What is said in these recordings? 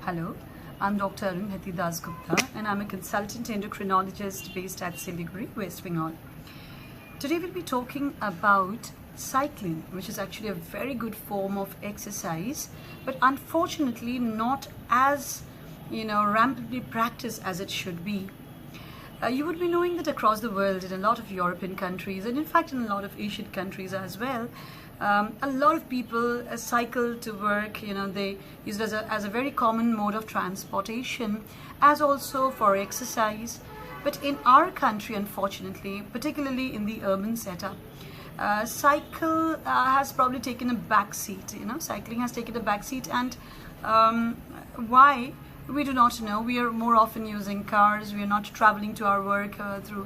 Hello, I'm Dr. Arundhati Dasgupta and I'm a consultant endocrinologist based at Siliguri, West Bengal. Today we'll be talking about cycling, which is actually a very good form of exercise, but unfortunately not as rampantly practiced as it should be. You would be knowing that across the world, in a lot of European countries, and in fact in a lot of Asian countries as well, a lot of people cycle to work. They use it as a very common mode of transportation, as also for exercise. But in our country, unfortunately, particularly in the urban setup, cycle has probably taken a back seat. Cycling has taken a back seat, and why? We do not know. We are more often using cars. We are not traveling to our work through,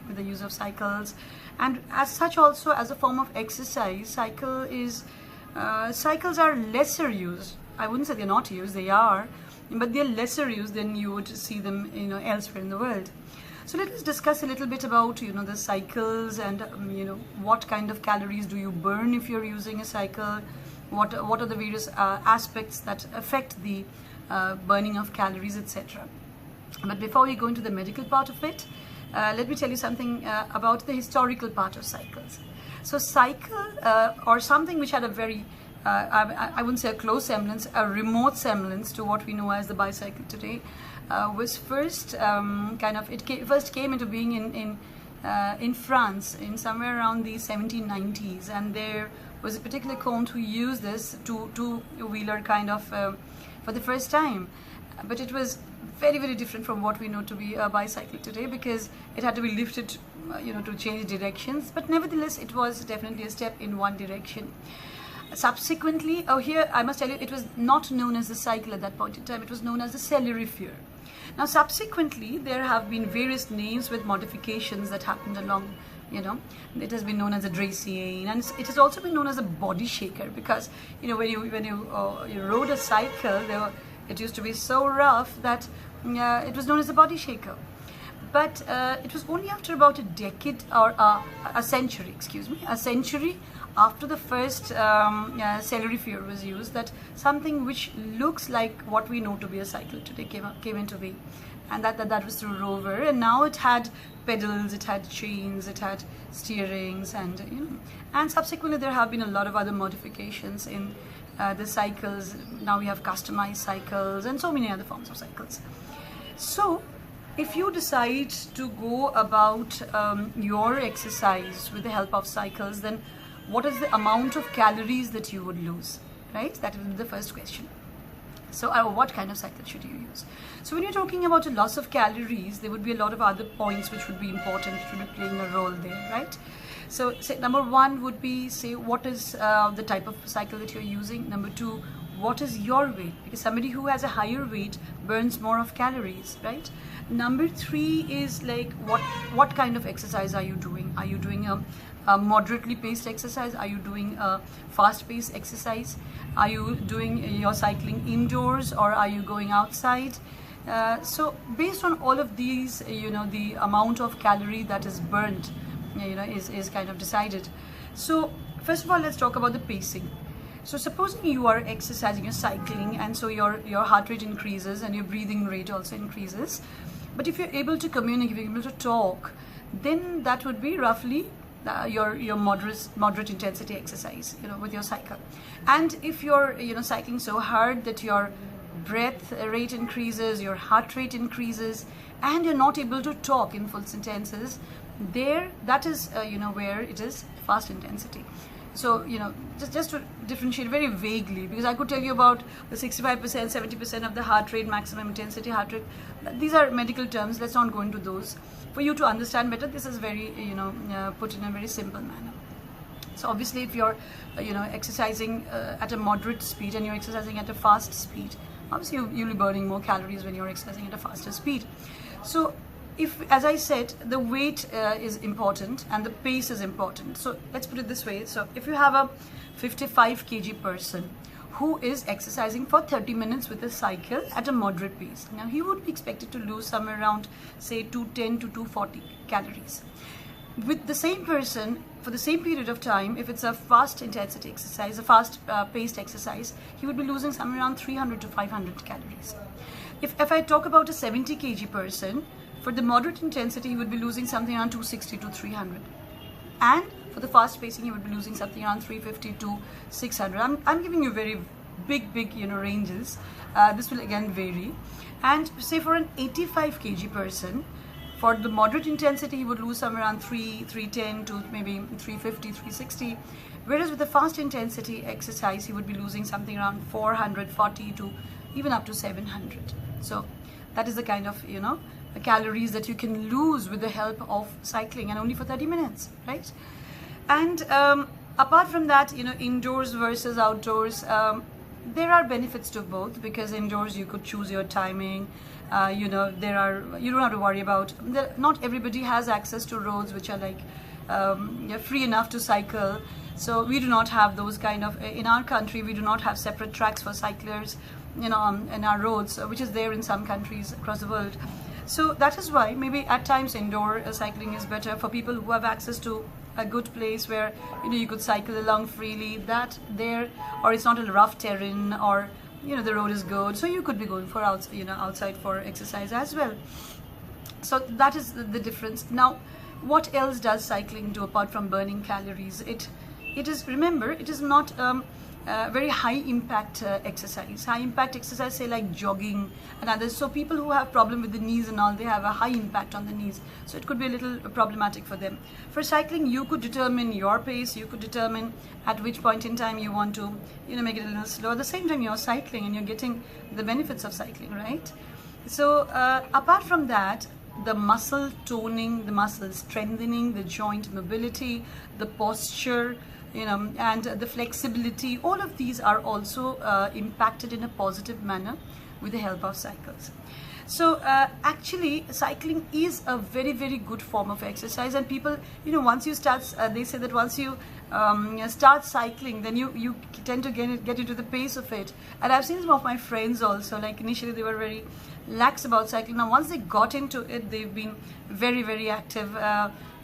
with the use of cycles. And as such, also as a form of exercise, cycles are lesser used. I wouldn't say they're not used, they are, but they're lesser used than you would see them, elsewhere in the world. So let us discuss a little bit about, the cycles and, what kind of calories do you burn if you're using a cycle? What are the various aspects that affect the burning of calories, etc. But before we go into the medical part of it, let me tell you something about the historical part of cycles. So cycle, or something which had a very, I wouldn't say a close semblance, a remote semblance to what we know as the bicycle today, was first first came into being in France in somewhere around the 1790s, and there was a particular count who used this two-wheeler kind of for the first time. But it was very, very different from what we know to be a bicycle today, because it had to be lifted, to change directions. But nevertheless, it was definitely a step in one direction. Subsequently, here I must tell you, it was not known as the cycle at that point in time. It was known as the Celerifer. Now, subsequently, there have been various names with modifications that happened along. It has been known as a Draisienne, and it has also been known as a body shaker, because when you rode a cycle, it used to be so rough that it was known as a body shaker. But it was only after about a decade, or a century after the first Celerifer was used, that something which looks like what we know to be a cycle today came into being. And that was through Rover, and now it had pedals, it had chains, it had steerings, and subsequently there have been a lot of other modifications in the cycles. Now we have customized cycles and so many other forms of cycles. So if you decide to go about your exercise with the help of cycles, then what is the amount of calories that you would lose, right? That will be the first question. So what kind of cycle should you use? So when you're talking about a loss of calories, there would be a lot of other points which would be important, which would be playing a role there, right? So say number one would be, say, what is the type of cycle that you're using. Number two, what is your weight? Because somebody who has a higher weight burns more of calories, right? Number three is like, what kind of exercise are you doing? Are you doing a moderately paced exercise? Are you doing a fast-paced exercise? Are you doing your cycling indoors, or are you going outside? So based on all of these, the amount of calorie that is burnt, is kind of decided. So first of all, let's talk about the pacing. So supposing you are exercising, you're cycling, and so your heart rate increases and your breathing rate also increases. But if you're able to communicate, if you're able to talk, then that would be roughly your moderate intensity exercise, with your cycle. And if you're cycling so hard that your breath rate increases, your heart rate increases, and you're not able to talk in full sentences, that is where it is fast intensity. So just to differentiate very vaguely, because I could tell you about the 65%, 70% of the heart rate, maximum intensity heart rate. These are medical terms. Let's not go into those. For you to understand better, this is very put in a very simple manner. So obviously, if you're exercising at a moderate speed and you're exercising at a fast speed, obviously you'll be burning more calories when you're exercising at a faster speed. So if, as I said, the weight is important and the pace is important. So let's put it this way. So if you have a 55 kg person who is exercising for 30 minutes with a cycle at a moderate pace, now he would be expected to lose somewhere around, say, 210 to 240 calories. with the same person for the same period of time, if it's a fast intensity exercise, a fast paced exercise, he would be losing somewhere around 300 to 500 calories. If I talk about a 70 kg person, for the moderate intensity, he would be losing something around 260 to 300. And for the fast pacing, he would be losing something around 350 to 600. I'm giving you very big, ranges. This will again vary. And say for an 85 kg person, for the moderate intensity, he would lose somewhere around 310 to maybe 350, 360. Whereas with the fast intensity exercise, he would be losing something around 440 to even up to 700. So that is the kind of, the calories that you can lose with the help of cycling, and only for 30 minutes, right? And apart from that, indoors versus outdoors, there are benefits to both, because indoors you could choose your timing. You don't have to worry about, not everybody has access to roads which are like free enough to cycle. So we do not have those kind of, in our country, we do not have separate tracks for cyclers, in our roads, which is there in some countries across the world. So that is why maybe at times indoor cycling is better for people who have access to a good place where you could cycle along freely, or it's not a rough terrain, or the road is good, so you could be going for outside for exercise as well. So that is the difference. Now, what else does cycling do apart from burning calories? It is, remember, it is not very high impact exercise. High impact exercise, say like jogging and others. So people who have problem with the knees and all, they have a high impact on the knees. So it could be a little problematic for them. For cycling, you could determine your pace. You could determine at which point in time you want to, make it a little slow. At the same time, you're cycling and you're getting the benefits of cycling, right? So apart from that, the muscle toning, the muscle strengthening, the joint mobility, the posture, and the flexibility, all of these are also impacted in a positive manner with the help of cycles. So actually, cycling is a very, very good form of exercise, and people, once you start, they say that once you start cycling, then you tend to get into the pace of it. And I've seen some of my friends also, like initially they were very lax about cycling. Now once they got into it, they've been very, very active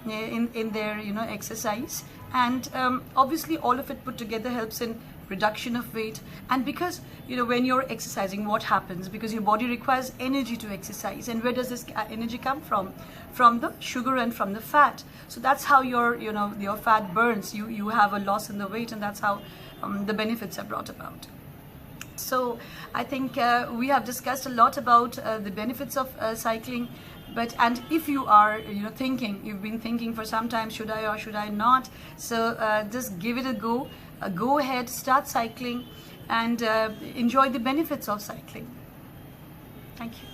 in their exercise. And obviously all of it put together helps in reduction of weight. And because when you're exercising, what happens? Because your body requires energy to exercise, and where does this energy come from? From the sugar and from the fat. So that's how your fat burns. You have a loss in the weight, and that's how the benefits are brought about. So I think we have discussed a lot about the benefits of cycling. And if you are you've been thinking for some time, should I or should I not? So just give it a go. Go ahead, start cycling, and enjoy the benefits of cycling. Thank you.